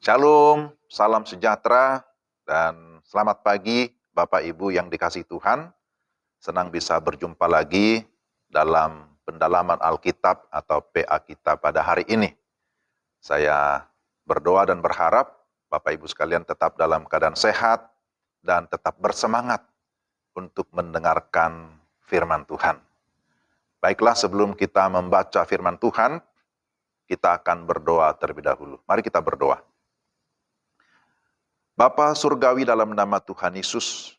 Shalom, salam sejahtera, dan selamat pagi Bapak Ibu yang dikasihi Tuhan. Senang bisa berjumpa lagi dalam pendalaman Alkitab atau PA kita pada hari ini. Saya berdoa dan berharap Bapak Ibu sekalian tetap dalam keadaan sehat dan tetap bersemangat untuk mendengarkan firman Tuhan. Baiklah, sebelum kita membaca firman Tuhan, kita akan berdoa terlebih dahulu. Mari kita berdoa. Bapa Surgawi, dalam nama Tuhan Yesus,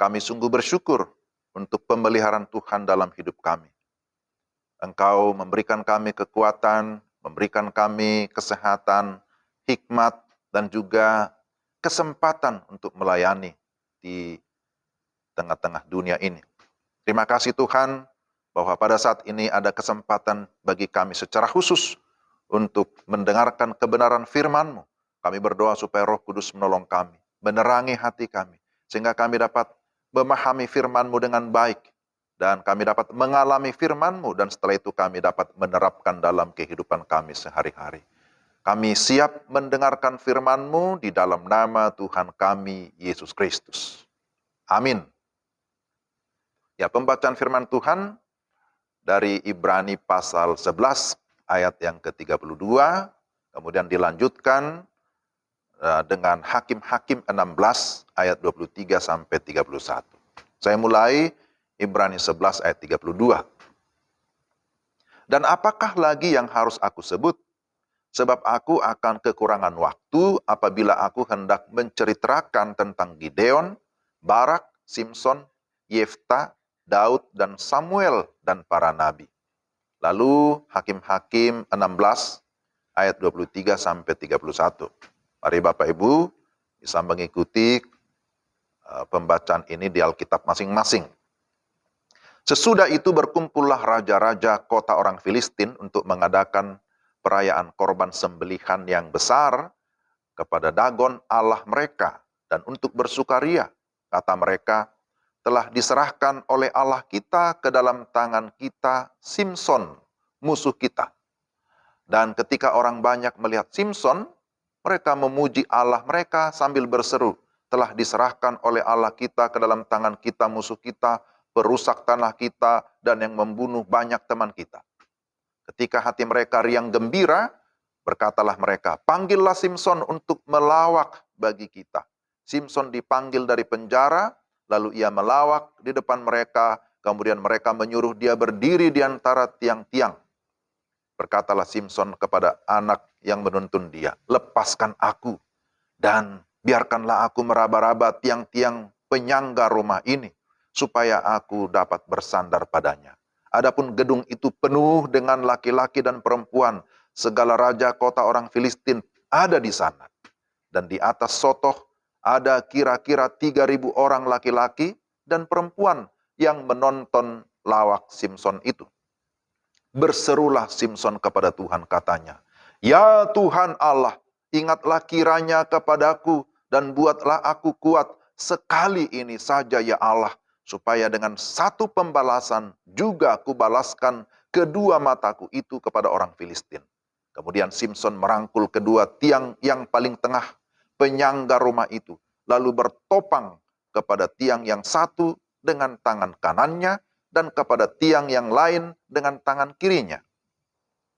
kami sungguh bersyukur untuk pemeliharaan Tuhan dalam hidup kami. Engkau memberikan kami kekuatan, memberikan kami kesehatan, hikmat, dan juga kesempatan untuk melayani di tengah-tengah dunia ini. Terima kasih Tuhan, bahwa pada saat ini ada kesempatan bagi kami secara khusus untuk mendengarkan kebenaran firman-Mu. Kami berdoa supaya Roh Kudus menolong kami, menerangi hati kami, sehingga kami dapat memahami firman-Mu dengan baik, dan kami dapat mengalami firman-Mu, dan setelah itu kami dapat menerapkan dalam kehidupan kami sehari-hari. Kami siap mendengarkan firman-Mu di dalam nama Tuhan kami, Yesus Kristus. Amin. Ya, pembacaan firman Tuhan dari Ibrani pasal 11 ayat yang ke-32, kemudian dilanjutkan dengan Hakim-Hakim 16 ayat 23 sampai 31. Saya mulai Ibrani 11 ayat 32. Dan apakah lagi yang harus aku sebut? Sebab aku akan kekurangan waktu apabila aku hendak menceritakan tentang Gideon, Barak, Simson, Yefta, Daud, dan Samuel, dan para nabi. Lalu Hakim-Hakim 16 ayat 23 sampai 31. Mari Bapak Ibu bisa mengikuti pembacaan ini di Alkitab masing-masing. Sesudah itu berkumpullah raja-raja kota orang Filistin untuk mengadakan perayaan korban sembelihan yang besar kepada Dagon Allah mereka, dan untuk bersukaria, kata mereka, telah diserahkan oleh Allah kita ke dalam tangan kita Simson, musuh kita. Dan ketika orang banyak melihat Simson, mereka memuji Allah mereka sambil berseru, telah diserahkan oleh Allah kita ke dalam tangan kita musuh kita, perusak tanah kita, dan yang membunuh banyak teman kita. Ketika hati mereka riang gembira, berkatalah mereka, panggillah Simson untuk melawak bagi kita. Simson dipanggil dari penjara, lalu ia melawak di depan mereka, kemudian mereka menyuruh dia berdiri di antara tiang-tiang. Berkatalah Simson kepada anak yang menuntun dia, lepaskan aku, dan biarkanlah aku meraba-raba tiang-tiang penyangga rumah ini, supaya aku dapat bersandar padanya. Adapun gedung itu penuh dengan laki-laki dan perempuan, segala raja kota orang Filistin ada di sana. Dan di atas sotoh ada kira-kira 3.000 orang laki-laki dan perempuan yang menonton lawak Simson itu. Berserulah Simson kepada Tuhan, katanya, ya Tuhan Allah, ingatlah kiranya kepadaku dan buatlah aku kuat sekali ini saja ya Allah, supaya dengan satu pembalasan juga aku balaskan kedua mataku itu kepada orang Filistin. Kemudian Simson merangkul kedua tiang yang paling tengah penyangga rumah itu, lalu bertopang kepada tiang yang satu dengan tangan kanannya, dan kepada tiang yang lain dengan tangan kirinya.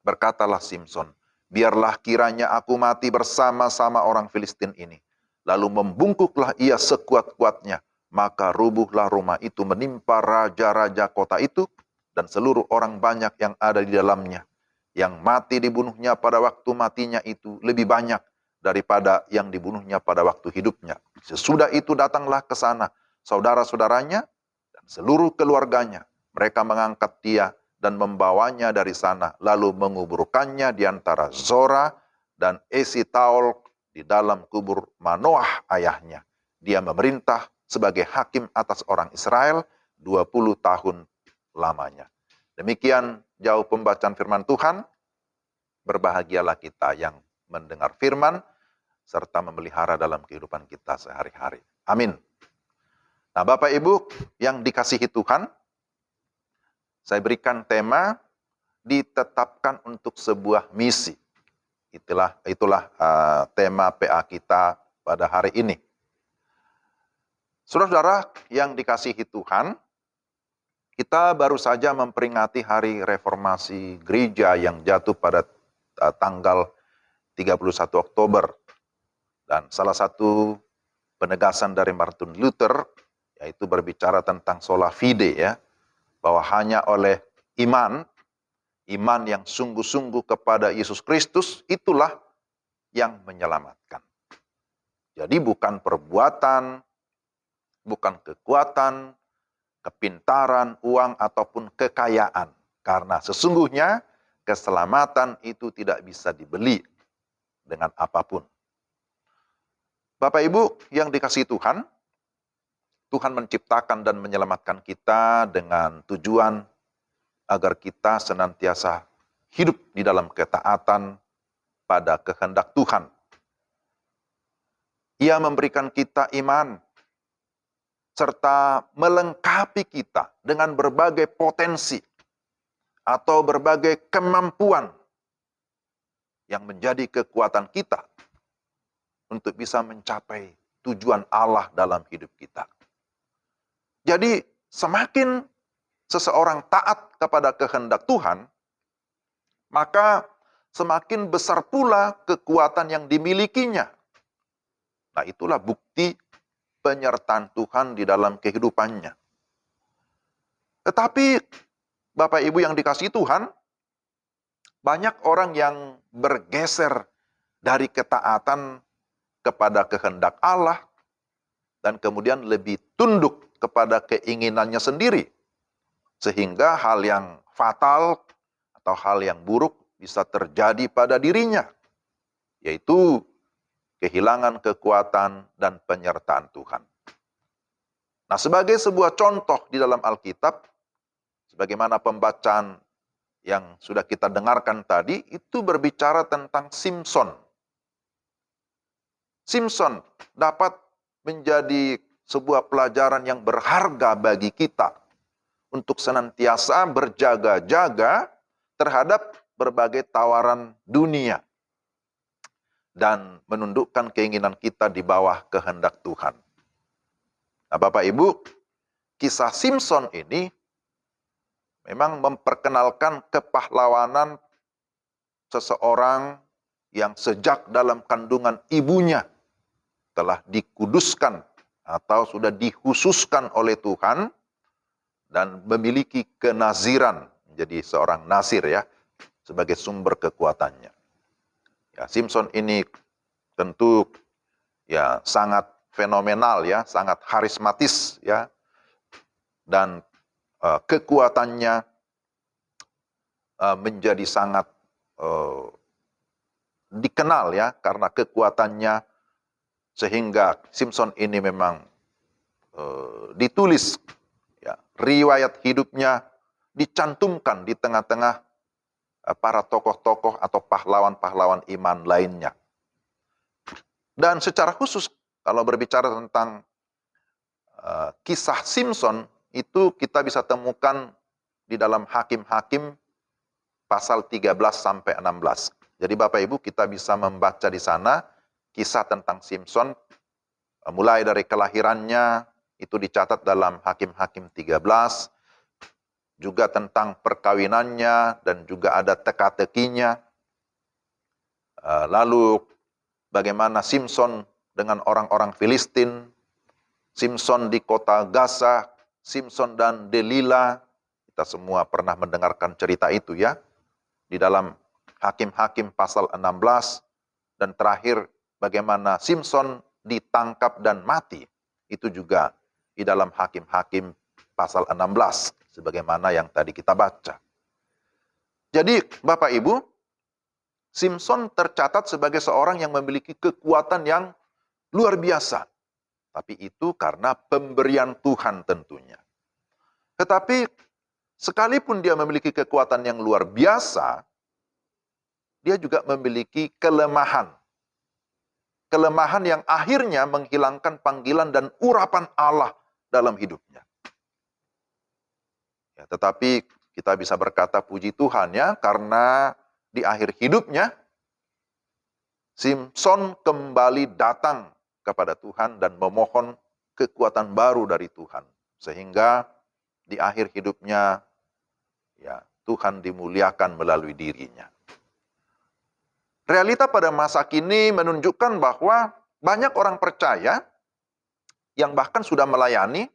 Berkatalah Simson, biarlah kiranya aku mati bersama-sama orang Filistin ini. Lalu membungkuklah ia sekuat-kuatnya, maka rubuhlah rumah itu menimpa raja-raja kota itu, dan seluruh orang banyak yang ada di dalamnya. Yang mati dibunuhnya pada waktu matinya itu lebih banyak daripada yang dibunuhnya pada waktu hidupnya. Sesudah itu datanglah ke sana saudara-saudaranya dan seluruh keluarganya. Mereka mengangkat dia dan membawanya dari sana, lalu menguburkannya di antara Zora dan Esitaol di dalam kubur Manoah ayahnya. Dia memerintah sebagai hakim atas orang Israel 20 tahun lamanya. Demikian jauh pembacaan firman Tuhan. Berbahagialah kita yang mendengar firman serta memelihara dalam kehidupan kita sehari-hari. Amin. Nah, Bapak Ibu yang dikasihi Tuhan, saya berikan tema ditetapkan untuk sebuah misi. Itulah tema PA kita pada hari ini. Saudara-saudara yang dikasihi Tuhan, kita baru saja memperingati hari reformasi gereja yang jatuh pada tanggal 31 Oktober. Dan salah satu penegasan dari Martin Luther, yaitu berbicara tentang sola fide, ya, bahwa hanya oleh iman yang sungguh-sungguh kepada Yesus Kristus, itulah yang menyelamatkan. Jadi bukan perbuatan, bukan kekuatan, kepintaran, uang, ataupun kekayaan. Karena sesungguhnya keselamatan itu tidak bisa dibeli dengan apapun. Bapak Ibu yang dikasihi Tuhan, Tuhan menciptakan dan menyelamatkan kita dengan tujuan agar kita senantiasa hidup di dalam ketaatan pada kehendak Tuhan. Ia memberikan kita iman, serta melengkapi kita dengan berbagai potensi atau berbagai kemampuan yang menjadi kekuatan kita untuk bisa mencapai tujuan Allah dalam hidup kita. Jadi semakin seseorang taat kepada kehendak Tuhan, maka semakin besar pula kekuatan yang dimilikinya. Nah, itulah bukti penyertaan Tuhan di dalam kehidupannya. Tetapi Bapak Ibu yang dikasihi Tuhan, banyak orang yang bergeser dari ketaatan kepada kehendak Allah dan kemudian lebih tunduk kepada keinginannya sendiri, sehingga hal yang fatal atau hal yang buruk bisa terjadi pada dirinya, yaitu kehilangan kekuatan dan penyertaan Tuhan. Nah, sebagai sebuah contoh di dalam Alkitab, sebagaimana pembacaan yang sudah kita dengarkan tadi, itu berbicara tentang Simson. Simson dapat menjadi sebuah pelajaran yang berharga bagi kita untuk senantiasa berjaga-jaga terhadap berbagai tawaran dunia dan menundukkan keinginan kita di bawah kehendak Tuhan. Nah, Bapak Ibu, kisah Simson ini memang memperkenalkan kepahlawanan seseorang yang sejak dalam kandungan ibunya telah dikuduskan atau sudah dikhususkan oleh Tuhan dan memiliki kenaziran, menjadi seorang nazir, ya, sebagai sumber kekuatannya. Ya, Simson ini tentu ya sangat fenomenal, ya, sangat karismatis, ya, dan kekuatannya menjadi sangat dikenal, ya, karena kekuatannya, sehingga Simson ini memang ditulis, ya, riwayat hidupnya dicantumkan di tengah-tengah para tokoh-tokoh atau pahlawan-pahlawan iman lainnya. Dan secara khusus kalau berbicara tentang kisah Simson, itu kita bisa temukan di dalam Hakim-Hakim pasal 13 sampai 16. Jadi Bapak Ibu, kita bisa membaca di sana kisah tentang Simson, mulai dari kelahirannya, itu dicatat dalam Hakim-Hakim 13, juga tentang perkawinannya, dan juga ada teka-tekinya. Lalu bagaimana Simson dengan orang-orang Filistin, Simson di kota Gaza, Simson dan Delila. Kita semua pernah mendengarkan cerita itu, ya, di dalam Hakim-Hakim pasal 16. Dan terakhir bagaimana Simson ditangkap dan mati, itu juga di dalam Hakim-Hakim pasal 16, sebagaimana yang tadi kita baca. Jadi Bapak Ibu, Simson tercatat sebagai seorang yang memiliki kekuatan yang luar biasa. Tapi itu karena pemberian Tuhan tentunya. Tetapi sekalipun dia memiliki kekuatan yang luar biasa, dia juga memiliki kelemahan. Kelemahan yang akhirnya menghilangkan panggilan dan urapan Allah dalam hidupnya. Ya, tetapi kita bisa berkata puji Tuhan, ya, karena di akhir hidupnya Simson kembali datang kepada Tuhan dan memohon kekuatan baru dari Tuhan. Sehingga di akhir hidupnya, ya, Tuhan dimuliakan melalui dirinya. Realita pada masa kini menunjukkan bahwa banyak orang percaya yang bahkan sudah melayani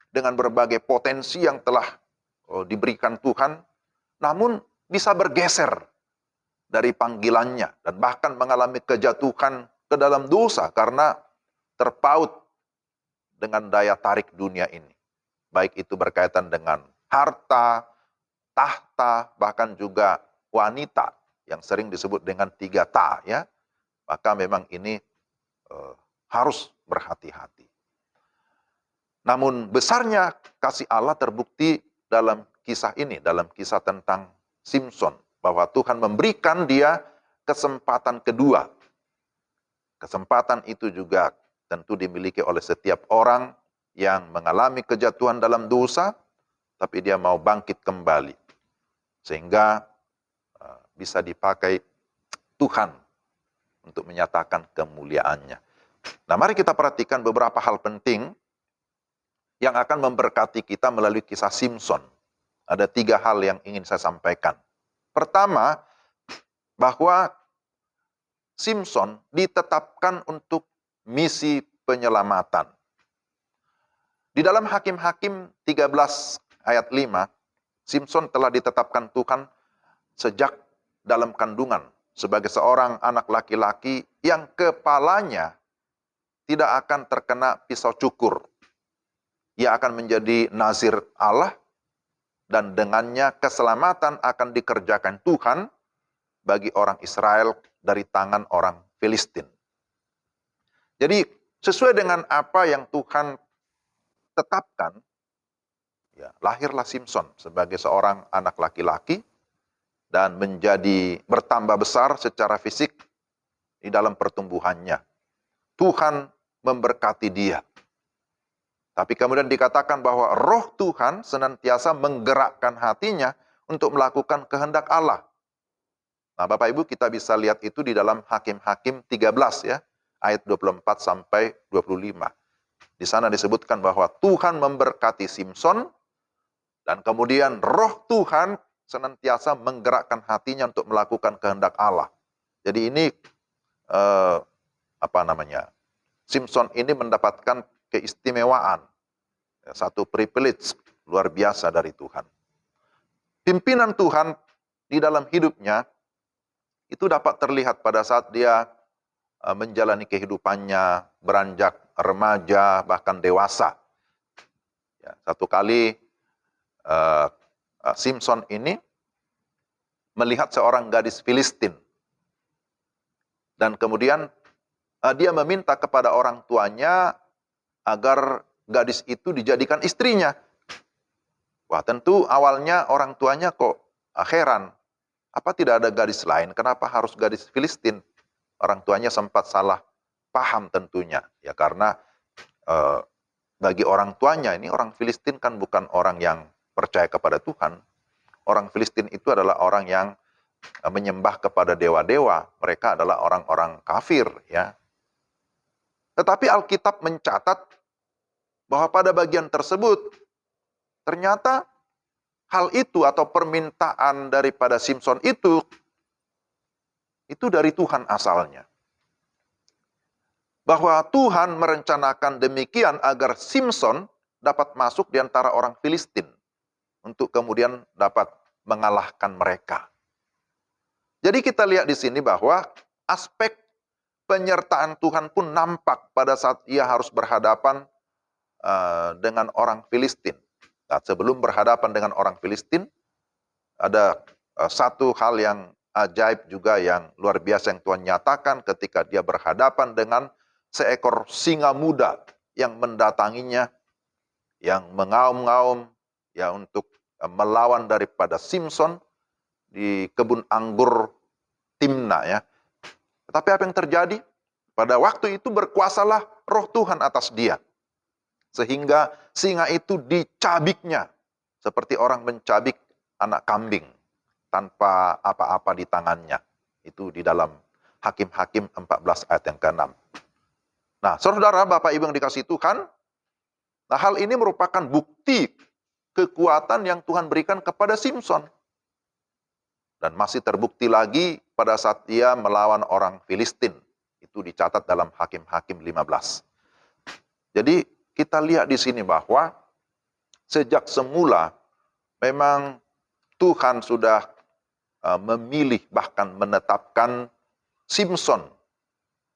dengan berbagai potensi yang telah diberikan Tuhan, namun bisa bergeser dari panggilannya dan bahkan mengalami kejatuhan ke dalam dosa karena terpaut dengan daya tarik dunia ini. Baik itu berkaitan dengan harta, tahta, bahkan juga wanita yang sering disebut dengan 3 ta, ya. Maka memang ini harus berhati-hati. Namun besarnya kasih Allah terbukti dalam kisah ini, dalam kisah tentang Simson, bahwa Tuhan memberikan dia kesempatan kedua. Kesempatan itu juga tentu dimiliki oleh setiap orang yang mengalami kejatuhan dalam dosa, tapi dia mau bangkit kembali. Sehingga bisa dipakai Tuhan untuk menyatakan kemuliaannya. Nah, mari kita perhatikan beberapa hal penting yang akan memberkati kita melalui kisah Simson. Ada 3 hal yang ingin saya sampaikan. Pertama, bahwa Simson ditetapkan untuk misi penyelamatan. Di dalam Hakim-Hakim 13 ayat 5, Simson telah ditetapkan Tuhan sejak dalam kandungan sebagai seorang anak laki-laki yang kepalanya tidak akan terkena pisau cukur. Ia akan menjadi nazir Allah dan dengannya keselamatan akan dikerjakan Tuhan bagi orang Israel dari tangan orang Filistin. Jadi sesuai dengan apa yang Tuhan tetapkan, ya, lahirlah Simson sebagai seorang anak laki-laki dan menjadi bertambah besar secara fisik di dalam pertumbuhannya. Tuhan memberkati dia. Tapi kemudian dikatakan bahwa roh Tuhan senantiasa menggerakkan hatinya untuk melakukan kehendak Allah. Nah, Bapak Ibu, kita bisa lihat itu di dalam Hakim-Hakim 13, ya, ayat 24 sampai 25. Di sana disebutkan bahwa Tuhan memberkati Simson dan kemudian roh Tuhan senantiasa menggerakkan hatinya untuk melakukan kehendak Allah. Jadi ini Simson ini mendapatkan keistimewaan, satu privilege luar biasa dari Tuhan. Pimpinan Tuhan di dalam hidupnya itu dapat terlihat pada saat dia menjalani kehidupannya, beranjak remaja, bahkan dewasa. Ya, satu kali Simson ini melihat seorang gadis Filistin. Dan kemudian dia meminta kepada orang tuanya agar gadis itu dijadikan istrinya. Wah, tentu awalnya orang tuanya kok heran. Apa tidak ada gadis lain? Kenapa harus gadis Filistin? Orang tuanya sempat salah paham tentunya. Ya, karena bagi orang tuanya ini orang Filistin kan bukan orang yang percaya kepada Tuhan. Orang Filistin itu adalah orang yang menyembah kepada dewa-dewa. Mereka adalah orang-orang kafir, ya. Tetapi Alkitab mencatat bahwa pada bagian tersebut ternyata hal itu atau permintaan daripada Simson itu dari Tuhan asalnya. Bahwa Tuhan merencanakan demikian agar Simson dapat masuk di antara orang Filistin untuk kemudian dapat mengalahkan mereka. Jadi kita lihat di sini bahwa aspek penyertaan Tuhan pun nampak pada saat ia harus berhadapan dengan orang Filistin. Nah, sebelum berhadapan dengan orang Filistin, ada satu hal yang ajaib juga yang luar biasa yang Tuhan nyatakan ketika dia berhadapan dengan seekor singa muda yang mendatanginya, yang mengaum-ngaum ya untuk melawan daripada Simson di kebun anggur Timna, ya. Tetapi apa yang terjadi? Pada waktu itu berkuasalah roh Tuhan atas dia. Sehingga singa itu dicabiknya seperti orang mencabik anak kambing tanpa apa-apa di tangannya. Itu di dalam Hakim-Hakim 14 ayat yang ke-6. Nah, saudara, Bapak Ibu yang dikasihi Tuhan, nah hal ini merupakan bukti kekuatan yang Tuhan berikan kepada Simson. Dan masih terbukti lagi pada saat dia melawan orang Filistin. Itu dicatat dalam Hakim-Hakim 15. Jadi kita lihat di sini bahwa sejak semula memang Tuhan sudah memilih bahkan menetapkan Simson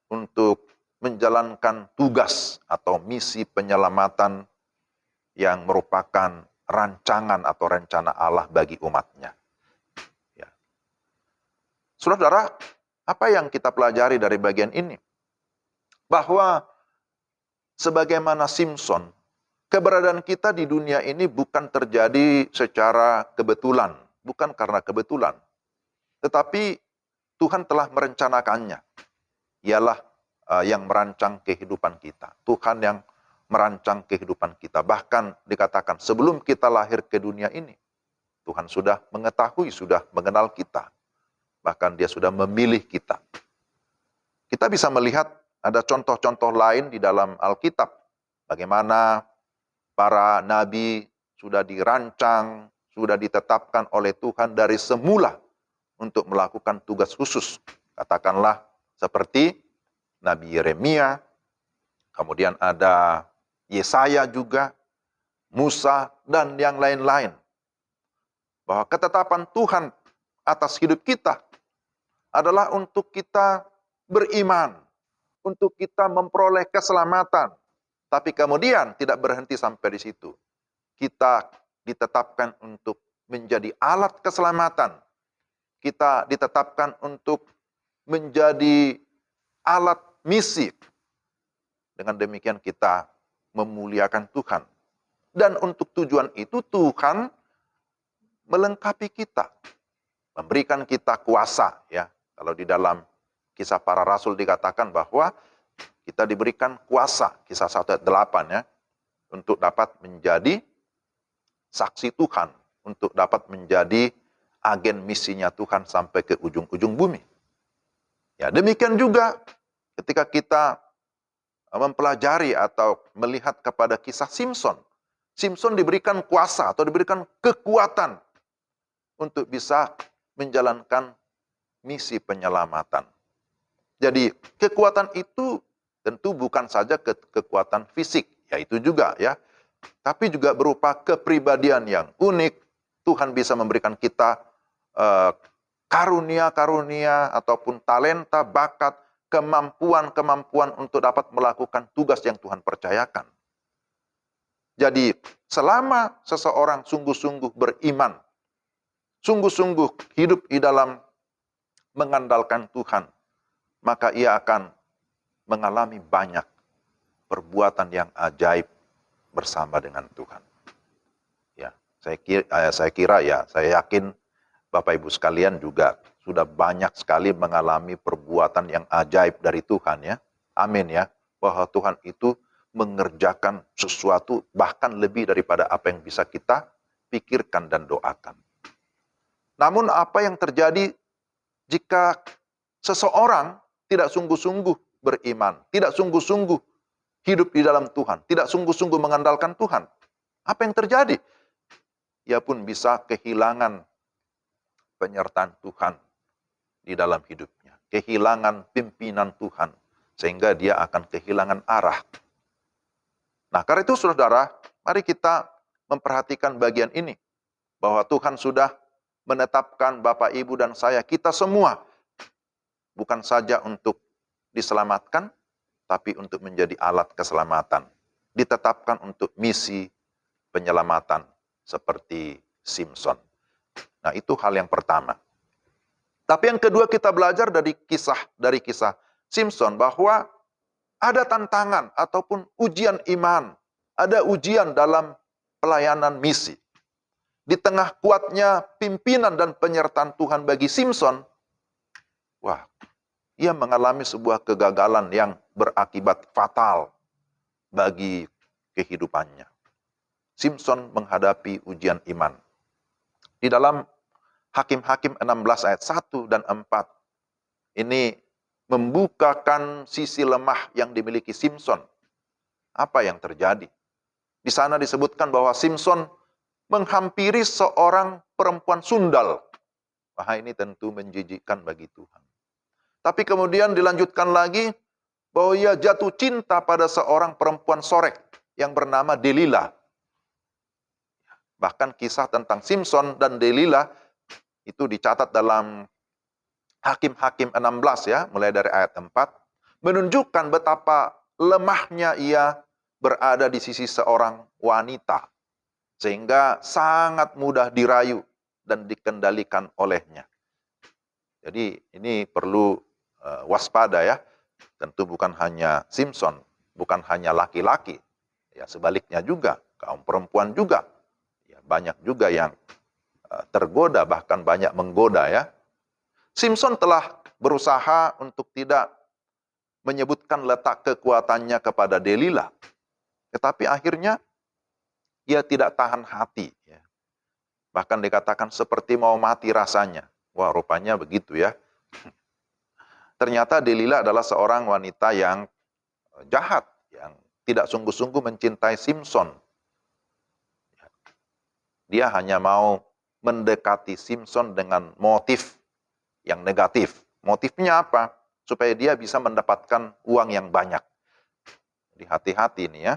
untuk menjalankan tugas atau misi penyelamatan yang merupakan rancangan atau rencana Allah bagi umatnya. Ya. Saudara, apa yang kita pelajari dari bagian ini? Bahwa sebagaimana Simson, keberadaan kita di dunia ini bukan terjadi secara kebetulan, bukan karena kebetulan. Tetapi Tuhan telah merencanakannya. Ialah yang merancang kehidupan kita. Tuhan yang merancang kehidupan kita. Bahkan dikatakan sebelum kita lahir ke dunia ini, Tuhan sudah mengetahui, sudah mengenal kita. Bahkan dia sudah memilih kita. Kita bisa melihat ada contoh-contoh lain di dalam Alkitab. Bagaimana para nabi sudah dirancang, sudah ditetapkan oleh Tuhan dari semula untuk melakukan tugas khusus. Katakanlah seperti Nabi Yeremia, kemudian ada Yesaya juga, Musa, dan yang lain-lain. Bahwa ketetapan Tuhan atas hidup kita adalah untuk kita beriman, untuk kita memperoleh keselamatan. Tapi kemudian tidak berhenti sampai di situ. Kita ditetapkan untuk menjadi alat keselamatan. Kita ditetapkan untuk menjadi alat misi. Dengan demikian kita memuliakan Tuhan. Dan untuk tujuan itu Tuhan melengkapi kita. Memberikan kita kuasa. Ya. Kalau di dalam Kisah Para Rasul dikatakan bahwa kita diberikan kuasa. Kisah 1 ayat 8 ya. Untuk dapat menjadi saksi Tuhan. Untuk dapat menjadi agen misinya Tuhan sampai ke ujung-ujung bumi. Ya, demikian juga ketika kita mempelajari atau melihat kepada kisah Simson. Simson diberikan kuasa atau diberikan kekuatan untuk bisa menjalankan misi penyelamatan. Jadi kekuatan itu tentu bukan saja kekuatan fisik, yaitu juga ya, tapi juga berupa kepribadian yang unik. Tuhan bisa memberikan kita karunia-karunia ataupun talenta, bakat, kemampuan-kemampuan untuk dapat melakukan tugas yang Tuhan percayakan. Jadi selama seseorang sungguh-sungguh beriman, sungguh-sungguh hidup di dalam mengandalkan Tuhan, maka ia akan mengalami banyak perbuatan yang ajaib bersama dengan Tuhan. Ya, saya kira ya, saya yakin Bapak Ibu sekalian juga sudah banyak sekali mengalami perbuatan yang ajaib dari Tuhan ya. Amin ya. Bahwa Tuhan itu mengerjakan sesuatu bahkan lebih daripada apa yang bisa kita pikirkan dan doakan. Namun apa yang terjadi jika seseorang tidak sungguh-sungguh beriman, tidak sungguh-sungguh hidup di dalam Tuhan, tidak sungguh-sungguh mengandalkan Tuhan? Apa yang terjadi? Ia pun bisa kehilangan penyertaan Tuhan di dalam hidupnya. Kehilangan pimpinan Tuhan. Sehingga dia akan kehilangan arah. Nah, karena itu saudara, mari kita memperhatikan bagian ini. Bahwa Tuhan sudah menetapkan Bapak, Ibu, dan saya, kita semua. Bukan saja untuk diselamatkan, tapi untuk menjadi alat keselamatan. Ditetapkan untuk misi penyelamatan seperti Simson. Nah, itu hal yang pertama. Tapi yang kedua kita belajar dari kisah Simson bahwa ada tantangan ataupun ujian iman, ada ujian dalam pelayanan misi. Di tengah kuatnya pimpinan dan penyertaan Tuhan bagi Simson, wah, ia mengalami sebuah kegagalan yang berakibat fatal bagi kehidupannya. Simson menghadapi ujian iman. Di dalam Hakim-Hakim 16 ayat 1 dan 4, ini membukakan sisi lemah yang dimiliki Simson. Apa yang terjadi? Di sana disebutkan bahwa Simson menghampiri seorang perempuan sundal. Wah, ini tentu menjijikkan bagi Tuhan. Tapi kemudian dilanjutkan lagi bahwa ia jatuh cinta pada seorang perempuan sorek yang bernama Delila. Bahkan kisah tentang Simson dan Delila itu dicatat dalam Hakim-Hakim 16 ya, mulai dari ayat 4, menunjukkan betapa lemahnya ia berada di sisi seorang wanita, sehingga sangat mudah dirayu dan dikendalikan olehnya. Jadi ini perlu waspada ya, tentu bukan hanya Simson, bukan hanya laki-laki, ya sebaliknya juga, kaum perempuan juga, ya, banyak juga yang tergoda, bahkan banyak menggoda ya. Simson telah berusaha untuk tidak menyebutkan letak kekuatannya kepada Delila. Tetapi akhirnya ia tidak tahan hati. Ya. Bahkan dikatakan seperti mau mati rasanya. Wah, rupanya begitu ya. Ternyata Delila adalah seorang wanita yang jahat, yang tidak sungguh-sungguh mencintai Simson. Dia hanya mau mendekati Simson dengan motif yang negatif. Motifnya apa? Supaya dia bisa mendapatkan uang yang banyak. Jadi hati-hati ini ya.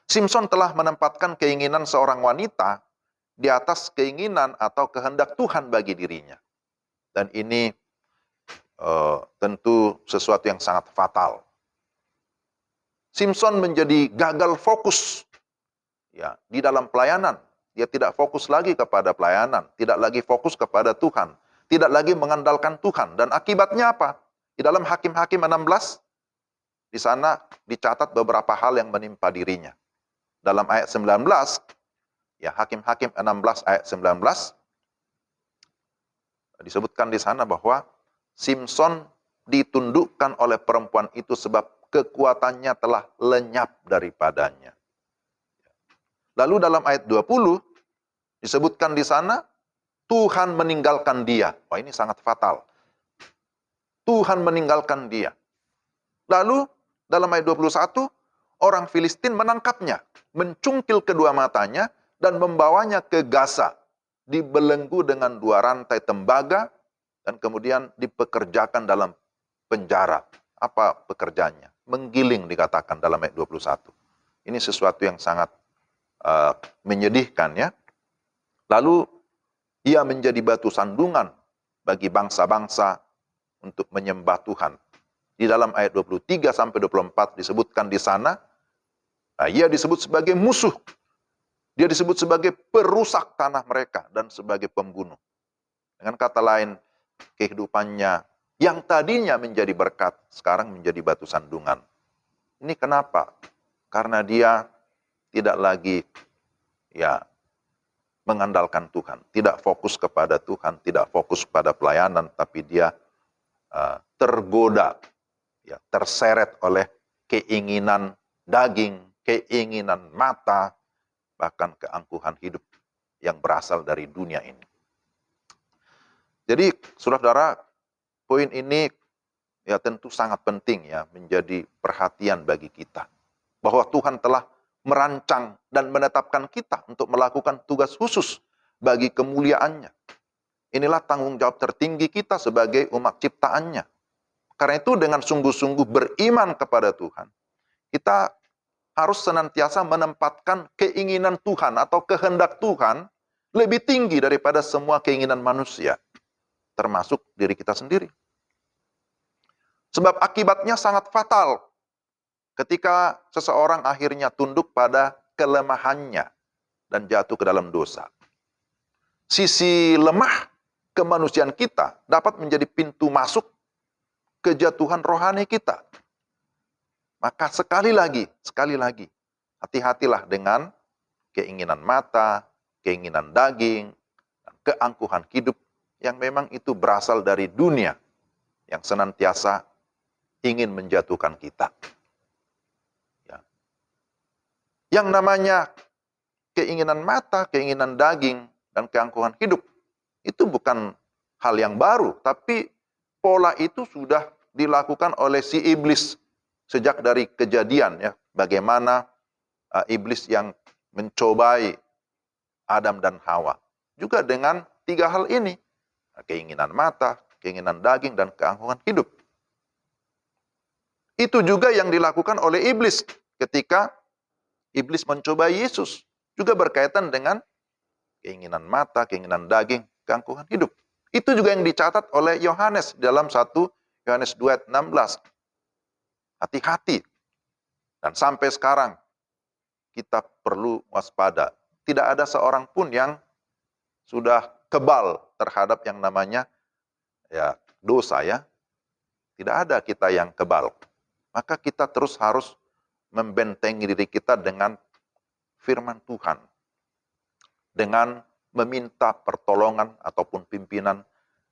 Simson telah menempatkan keinginan seorang wanita di atas keinginan atau kehendak Tuhan bagi dirinya. Dan ini tentu sesuatu yang sangat fatal. Simson menjadi gagal fokus ya di dalam pelayanan. Dia tidak fokus lagi kepada pelayanan, tidak lagi fokus kepada Tuhan, tidak lagi mengandalkan Tuhan. Dan akibatnya apa? Di dalam Hakim-Hakim 16, di sana dicatat beberapa hal yang menimpa dirinya. Dalam ayat 19, ya Hakim-Hakim 16 ayat 19, disebutkan di sana bahwa Simson ditundukkan oleh perempuan itu sebab kekuatannya telah lenyap daripadanya. Lalu dalam ayat 20, disebutkan di sana, Tuhan meninggalkan dia. Wah, ini sangat fatal. Tuhan meninggalkan dia. Lalu dalam ayat 21, orang Filistin menangkapnya, mencungkil kedua matanya, dan membawanya ke Gaza, dibelenggu dengan 2 rantai tembaga, dan kemudian dipekerjakan dalam penjara. Apa pekerjaannya? Menggiling dikatakan dalam ayat 21. Ini sesuatu yang sangat menyedihkan ya. Lalu ia menjadi batu sandungan bagi bangsa-bangsa untuk menyembah Tuhan. Di dalam ayat 23 sampai 24 disebutkan di sana, ia disebut sebagai musuh. Dia disebut sebagai perusak tanah mereka dan sebagai pembunuh. Dengan kata lain, kehidupannya yang tadinya menjadi berkat, sekarang menjadi batu sandungan. Ini kenapa? Karena dia tidak lagi ya mengandalkan Tuhan, tidak fokus kepada Tuhan, tidak fokus pada pelayanan, tapi dia tergoda, ya, terseret oleh keinginan daging, keinginan mata, bahkan keangkuhan hidup yang berasal dari dunia ini. Jadi, saudara-saudara, poin ini ya tentu sangat penting ya menjadi perhatian bagi kita. Bahwa Tuhan telah merancang dan menetapkan kita untuk melakukan tugas khusus bagi kemuliaannya. Inilah tanggung jawab tertinggi kita sebagai umat ciptaannya. Karena itu dengan sungguh-sungguh beriman kepada Tuhan, kita harus senantiasa menempatkan keinginan Tuhan atau kehendak Tuhan lebih tinggi daripada semua keinginan manusia, termasuk diri kita sendiri. Sebab akibatnya sangat fatal ketika seseorang akhirnya tunduk pada kelemahannya dan jatuh ke dalam dosa. Sisi lemah kemanusiaan kita dapat menjadi pintu masuk kejatuhan rohani kita. Maka sekali lagi, hati-hatilah dengan keinginan mata, keinginan daging, dan keangkuhan hidup yang memang itu berasal dari dunia yang senantiasa ingin menjatuhkan kita. Yang namanya keinginan mata, keinginan daging, dan keangkuhan hidup, itu bukan hal yang baru, tapi pola itu sudah dilakukan oleh si iblis sejak dari kejadian ya. Bagaimana iblis yang mencobai Adam dan Hawa. Juga dengan 3 hal ini. Keinginan mata, keinginan daging, dan keangkuhan hidup. Itu juga yang dilakukan oleh iblis ketika iblis mencobai Yesus. Juga berkaitan dengan keinginan mata, keinginan daging, keangkuhan hidup. Itu juga yang dicatat oleh Yohanes dalam 1 Yohanes 2 ayat 16. Hati-hati. Dan sampai sekarang kita perlu waspada. Tidak ada seorang pun yang sudah kebal terhadap yang namanya ya dosa ya. Tidak ada kita yang kebal. Maka kita terus harus membentengi diri kita dengan firman Tuhan. Dengan meminta pertolongan ataupun pimpinan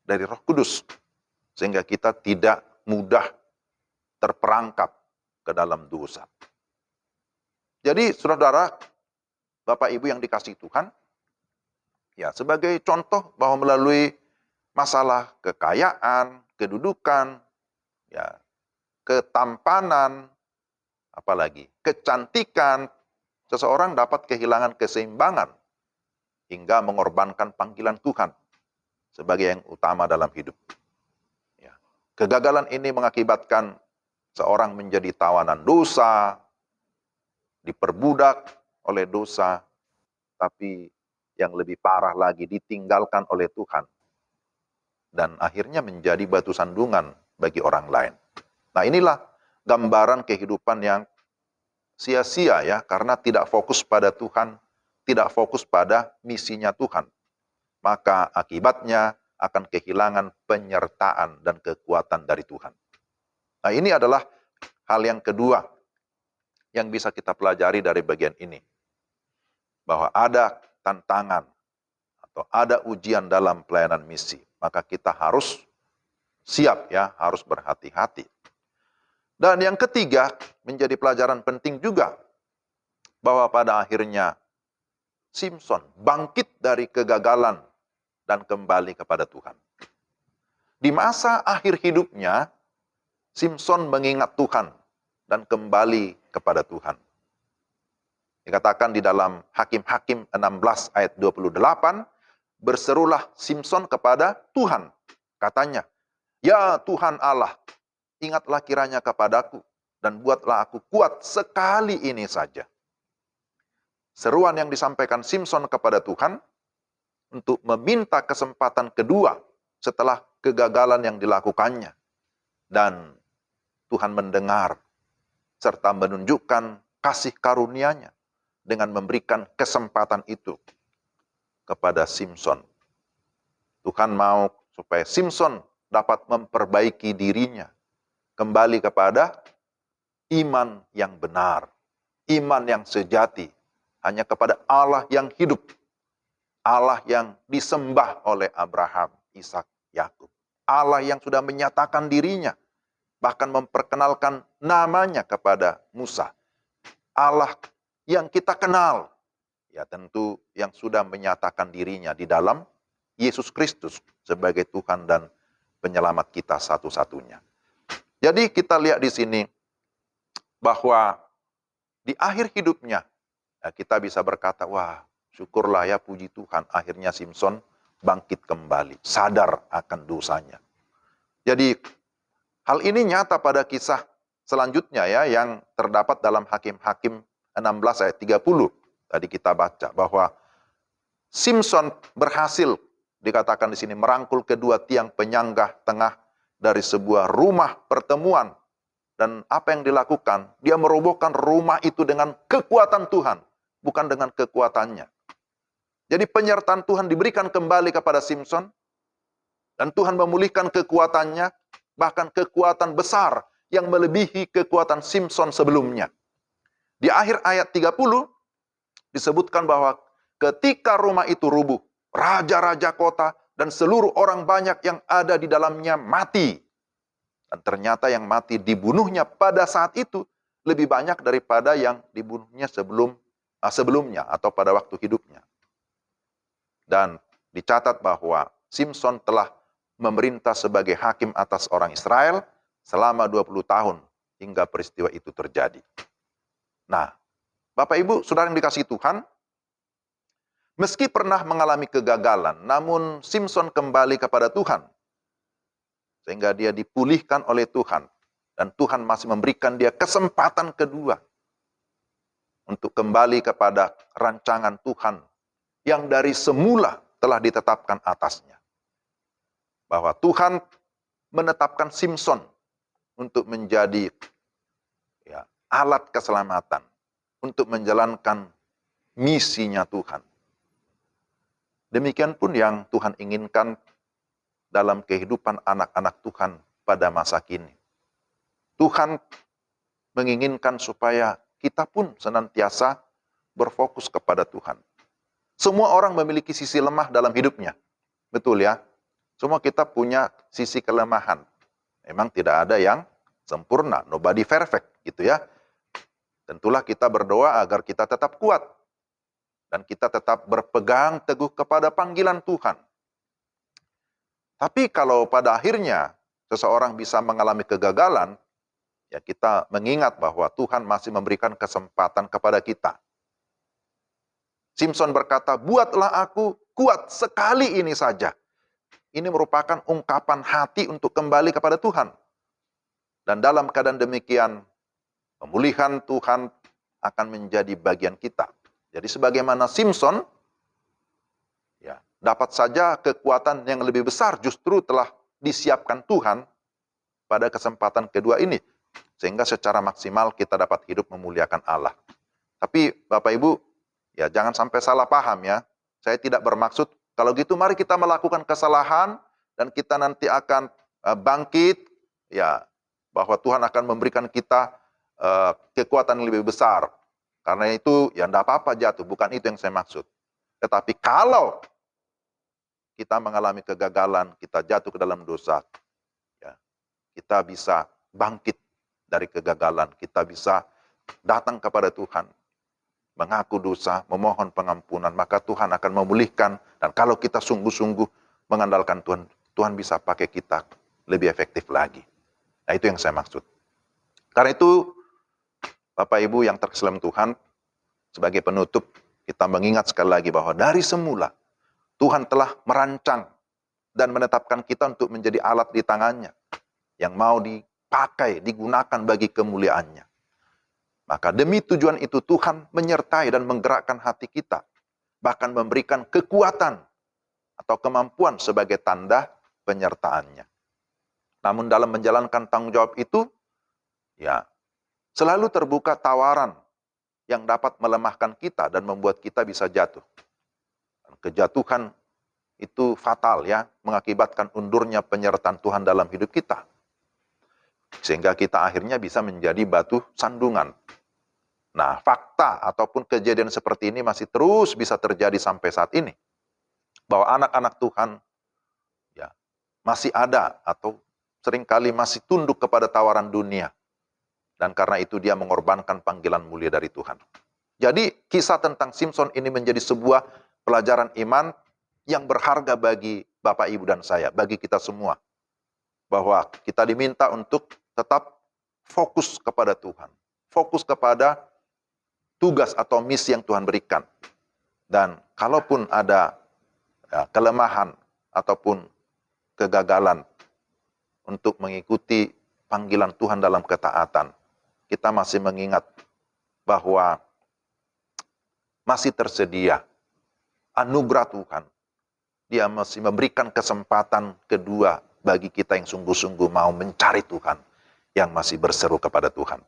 dari Roh Kudus. Sehingga kita tidak mudah terperangkap ke dalam dosa. Jadi saudara, Bapak Ibu yang dikasihi Tuhan, ya sebagai contoh bahwa melalui masalah kekayaan, kedudukan, ya ketampanan, apalagi kecantikan, seseorang dapat kehilangan keseimbangan hingga mengorbankan panggilan Tuhan sebagai yang utama dalam hidup. Ya. Kegagalan ini mengakibatkan seorang menjadi tawanan dosa, diperbudak oleh dosa, tapi yang lebih parah lagi ditinggalkan oleh Tuhan. Dan akhirnya menjadi batu sandungan bagi orang lain. Nah inilah gambaran kehidupan yang sia-sia ya, karena tidak fokus pada Tuhan, tidak fokus pada misinya Tuhan. Maka akibatnya akan kehilangan penyertaan dan kekuatan dari Tuhan. Nah ini adalah hal yang kedua yang bisa kita pelajari dari bagian ini. Bahwa ada tantangan atau ada ujian dalam pelayanan misi. Maka kita harus siap ya, harus berhati-hati. Dan yang ketiga menjadi pelajaran penting juga. Bahwa pada akhirnya Simson bangkit dari kegagalan dan kembali kepada Tuhan. Di masa akhir hidupnya, Simson mengingat Tuhan dan kembali kepada Tuhan. Dikatakan di dalam Hakim-Hakim 16 ayat 28, berserulah Simson kepada Tuhan. Katanya, "Ya Tuhan Allah, ingatlah kiranya kepadaku dan buatlah aku kuat sekali ini saja." Seruan yang disampaikan Simson kepada Tuhan untuk meminta kesempatan kedua setelah kegagalan yang dilakukannya. Dan Tuhan mendengar serta menunjukkan kasih karunia-Nya dengan memberikan kesempatan itu kepada Simson. Tuhan mau supaya Simson dapat memperbaiki dirinya kembali kepada iman yang benar, iman yang sejati, hanya kepada Allah yang hidup, Allah yang disembah oleh Abraham, Ishak, Yakub, Allah yang sudah menyatakan dirinya, bahkan memperkenalkan namanya kepada Musa, Allah yang kita kenal, ya tentu yang sudah menyatakan dirinya di dalam Yesus Kristus sebagai Tuhan dan penyelamat kita satu-satunya. Jadi kita lihat di sini bahwa di akhir hidupnya ya kita bisa berkata, wah syukurlah ya puji Tuhan, akhirnya Simson bangkit kembali, sadar akan dosanya. Jadi hal ini nyata pada kisah selanjutnya ya yang terdapat dalam Hakim-Hakim 16 ayat 30. Tadi kita baca bahwa Simson berhasil dikatakan di sini merangkul kedua tiang penyanggah tengah dari sebuah rumah pertemuan. Dan apa yang dilakukan? Dia merobohkan rumah itu dengan kekuatan Tuhan, bukan dengan kekuatannya. Jadi penyertaan Tuhan diberikan kembali kepada Simson, dan Tuhan memulihkan kekuatannya, bahkan kekuatan besar yang melebihi kekuatan Simson sebelumnya. Di akhir ayat 30 disebutkan bahwa ketika rumah itu rubuh, raja-raja kota dan seluruh orang banyak yang ada di dalamnya mati. Dan ternyata yang mati dibunuhnya pada saat itu lebih banyak daripada yang dibunuhnya sebelumnya atau pada waktu hidupnya. Dan dicatat bahwa Simson telah memerintah sebagai hakim atas orang Israel selama 20 tahun hingga peristiwa itu terjadi. Nah, Bapak Ibu, saudara yang dikasihi Tuhan, meski pernah mengalami kegagalan, namun Simson kembali kepada Tuhan. Sehingga dia dipulihkan oleh Tuhan. Dan Tuhan masih memberikan dia kesempatan kedua untuk kembali kepada rancangan Tuhan yang dari semula telah ditetapkan atasnya. Bahwa Tuhan menetapkan Simson untuk menjadi alat keselamatan, untuk menjalankan misinya Tuhan. Demikian pun yang Tuhan inginkan dalam kehidupan anak-anak Tuhan pada masa kini. Tuhan menginginkan supaya kita pun senantiasa berfokus kepada Tuhan. Semua orang memiliki sisi lemah dalam hidupnya. Betul ya? Semua kita punya sisi kelemahan. Memang tidak ada yang sempurna, nobody perfect gitu ya. Tentulah kita berdoa agar kita tetap kuat. Dan kita tetap berpegang teguh kepada panggilan Tuhan. Tapi kalau pada akhirnya seseorang bisa mengalami kegagalan, ya kita mengingat bahwa Tuhan masih memberikan kesempatan kepada kita. Simson berkata, buatlah aku kuat sekali ini saja. Ini merupakan ungkapan hati untuk kembali kepada Tuhan. Dan dalam keadaan demikian, pemulihan Tuhan akan menjadi bagian kita. Jadi sebagaimana Simson, ya dapat saja kekuatan yang lebih besar justru telah disiapkan Tuhan pada kesempatan kedua ini. Sehingga secara maksimal kita dapat hidup memuliakan Allah. Tapi Bapak Ibu, ya jangan sampai salah paham ya. Saya tidak bermaksud, kalau gitu mari kita melakukan kesalahan dan kita nanti akan bangkit, ya bahwa Tuhan akan memberikan kita kekuatan yang lebih besar. Karena itu ya enggak apa-apa jatuh, bukan itu yang saya maksud. Tetapi kalau kita mengalami kegagalan, kita jatuh ke dalam dosa, ya kita bisa bangkit dari kegagalan, kita bisa datang kepada Tuhan, mengaku dosa, memohon pengampunan, maka Tuhan akan memulihkan. Dan kalau kita sungguh-sungguh mengandalkan Tuhan, Tuhan bisa pakai kita lebih efektif lagi. Nah itu yang saya maksud. Karena itu, Bapak Ibu yang terkasih dalam Tuhan, sebagai penutup, kita mengingat sekali lagi bahwa dari semula, Tuhan telah merancang dan menetapkan kita untuk menjadi alat di tangannya, yang mau dipakai, digunakan bagi kemuliaannya. Maka demi tujuan itu Tuhan menyertai dan menggerakkan hati kita. Bahkan memberikan kekuatan atau kemampuan sebagai tanda penyertaannya. Namun dalam menjalankan tanggung jawab itu, ya selalu terbuka tawaran yang dapat melemahkan kita dan membuat kita bisa jatuh. Kejatuhan itu fatal ya, mengakibatkan undurnya penyertaan Tuhan dalam hidup kita. Sehingga kita akhirnya bisa menjadi batu sandungan. Nah, fakta ataupun kejadian seperti ini masih terus bisa terjadi sampai saat ini. Bahwa anak-anak Tuhan ya masih ada atau seringkali masih tunduk kepada tawaran dunia. Dan karena itu dia mengorbankan panggilan mulia dari Tuhan. Jadi kisah tentang Simson ini menjadi sebuah pelajaran iman yang berharga bagi Bapak, Ibu, dan saya, bagi kita semua. Bahwa kita diminta untuk tetap fokus kepada Tuhan. Fokus kepada tugas atau misi yang Tuhan berikan. Dan kalaupun ada kelemahan ataupun kegagalan untuk mengikuti panggilan Tuhan dalam ketaatan, kita masih mengingat bahwa masih tersedia anugerah Tuhan. Dia masih memberikan kesempatan kedua bagi kita yang sungguh-sungguh mau mencari Tuhan, yang masih berseru kepada Tuhan.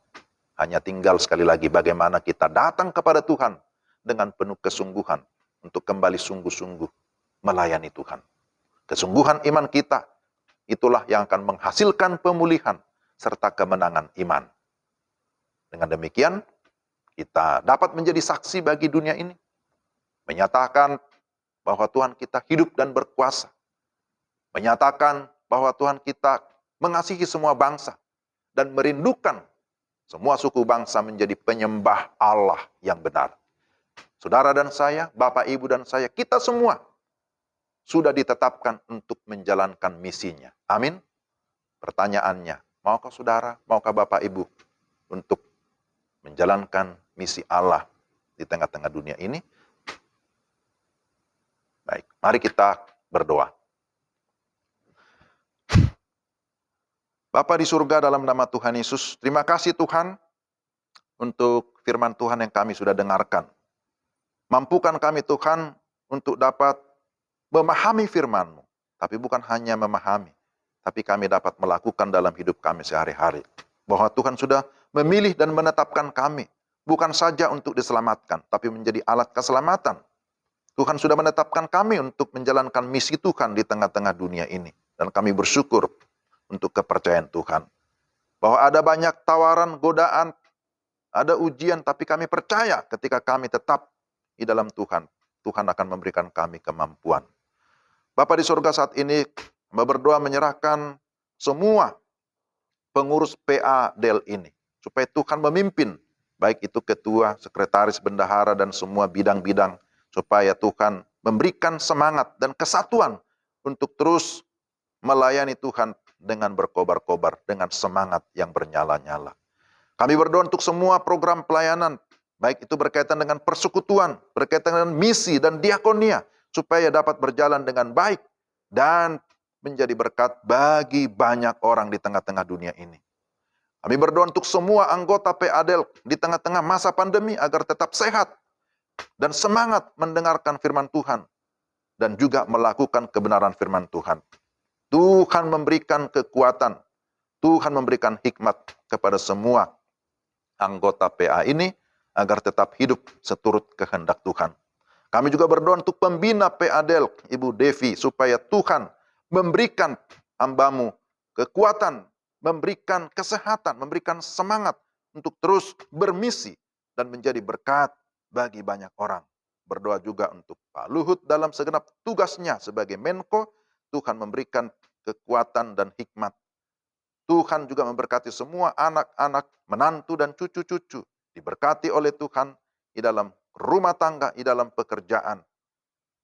Hanya tinggal sekali lagi bagaimana kita datang kepada Tuhan dengan penuh kesungguhan untuk kembali sungguh-sungguh melayani Tuhan. Kesungguhan iman kita, itulah yang akan menghasilkan pemulihan serta kemenangan iman. Dengan demikian, kita dapat menjadi saksi bagi dunia ini. Menyatakan bahwa Tuhan kita hidup dan berkuasa. Menyatakan bahwa Tuhan kita mengasihi semua bangsa. Dan merindukan semua suku bangsa menjadi penyembah Allah yang benar. Saudara dan saya, Bapak, Ibu, dan saya, kita semua sudah ditetapkan untuk menjalankan misinya. Amin. Pertanyaannya, maukah saudara, maukah Bapak Ibu untuk menjalankan misi Allah di tengah-tengah dunia ini? Baik, mari kita berdoa. Bapa di surga, dalam nama Tuhan Yesus, terima kasih Tuhan untuk firman Tuhan yang kami sudah dengarkan. Mampukan kami Tuhan untuk dapat memahami firman-Mu, tapi bukan hanya memahami, tapi kami dapat melakukan dalam hidup kami sehari-hari. Bahwa Tuhan sudah memilih dan menetapkan kami, bukan saja untuk diselamatkan, tapi menjadi alat keselamatan. Tuhan sudah menetapkan kami untuk menjalankan misi Tuhan di tengah-tengah dunia ini. Dan kami bersyukur untuk kepercayaan Tuhan. Bahwa ada banyak tawaran, godaan, ada ujian, tapi kami percaya ketika kami tetap di dalam Tuhan, Tuhan akan memberikan kami kemampuan. Bapa di surga, saat ini berdoa menyerahkan semua pengurus PA Del ini, supaya Tuhan memimpin, baik itu ketua, sekretaris, bendahara, dan semua bidang-bidang, supaya Tuhan memberikan semangat dan kesatuan untuk terus melayani Tuhan dengan berkobar-kobar, dengan semangat yang bernyala-nyala. Kami berdoa untuk semua program pelayanan, baik itu berkaitan dengan persekutuan, berkaitan dengan misi dan diakonia, supaya dapat berjalan dengan baik dan menjadi berkat bagi banyak orang di tengah-tengah dunia ini. Kami berdoa untuk semua anggota PADEL di tengah-tengah masa pandemi agar tetap sehat dan semangat mendengarkan firman Tuhan dan juga melakukan kebenaran firman Tuhan. Tuhan memberikan kekuatan, Tuhan memberikan hikmat kepada semua anggota PA ini agar tetap hidup seturut kehendak Tuhan. Kami juga berdoa untuk pembina PADEL, Ibu Devi, supaya Tuhan memberikan hamba-Mu kekuatan, memberikan kesehatan, memberikan semangat untuk terus bermisi dan menjadi berkat bagi banyak orang. Berdoa juga untuk Pak Luhut dalam segenap tugasnya sebagai Menko, Tuhan memberikan kekuatan dan hikmat. Tuhan juga memberkati semua anak-anak, menantu dan cucu-cucu. Diberkati oleh Tuhan di dalam rumah tangga, di dalam pekerjaan.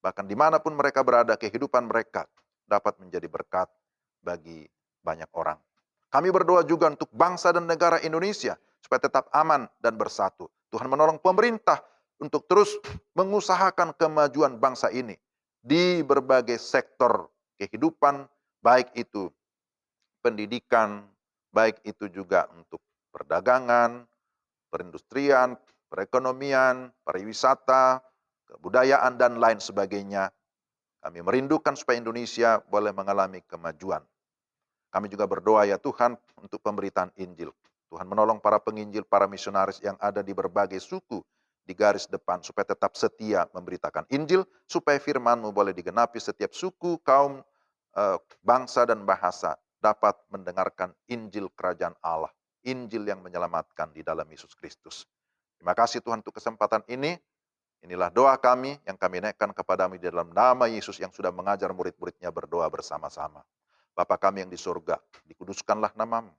Bahkan dimanapun mereka berada, kehidupan mereka dapat menjadi berkat bagi banyak orang. Kami berdoa juga untuk bangsa dan negara Indonesia, supaya tetap aman dan bersatu. Tuhan menolong pemerintah untuk terus mengusahakan kemajuan bangsa ini di berbagai sektor kehidupan, baik itu pendidikan, baik itu juga untuk perdagangan, perindustrian, perekonomian, pariwisata, kebudayaan, dan lain sebagainya. Kami merindukan supaya Indonesia boleh mengalami kemajuan. Kami juga berdoa ya Tuhan untuk pemberitaan Injil. Tuhan menolong para penginjil, para misionaris yang ada di berbagai suku di garis depan, supaya tetap setia memberitakan Injil, supaya firman-Mu boleh digenapi setiap suku, kaum, bangsa, dan bahasa dapat mendengarkan Injil Kerajaan Allah, Injil yang menyelamatkan di dalam Yesus Kristus. Terima kasih Tuhan untuk kesempatan ini. Inilah doa kami yang kami naikkan kepadamu di dalam nama Yesus yang sudah mengajar murid-muridnya berdoa bersama-sama. Bapa kami yang di surga, dikuduskanlah namamu,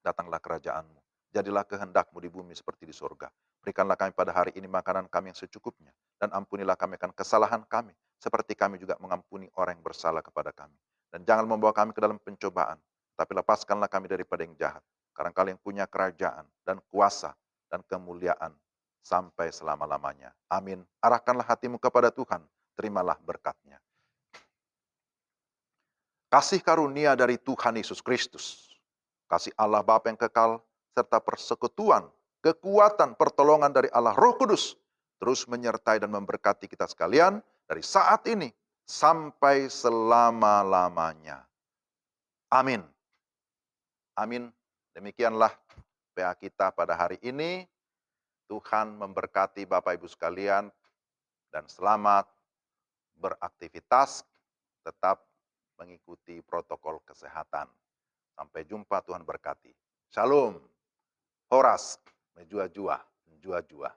datanglah kerajaan-Mu, jadilah kehendak-Mu di bumi seperti di surga. Berikanlah kami pada hari ini makanan kami yang secukupnya, dan ampunilah kami akan kesalahan kami, seperti kami juga mengampuni orang yang bersalah kepada kami. Dan jangan membawa kami ke dalam pencobaan, tapi lepaskanlah kami daripada yang jahat. Karena Engkau yang punya kerajaan dan kuasa dan kemuliaan sampai selama-lamanya. Amin. Arahkanlah hatimu kepada Tuhan, terimalah berkat-Nya. Kasih karunia dari Tuhan Yesus Kristus, kasih Allah Bapa yang kekal, serta persekutuan, kekuatan, pertolongan dari Allah Roh Kudus, terus menyertai dan memberkati kita sekalian dari saat ini sampai selama-lamanya. Amin. Amin. Demikianlah PA kita pada hari ini. Tuhan memberkati Bapak Ibu sekalian, dan selamat beraktivitas, tetap mengikuti protokol kesehatan. Sampai jumpa, Tuhan berkati. Shalom. Horas, menjua-jua, menjua-jua.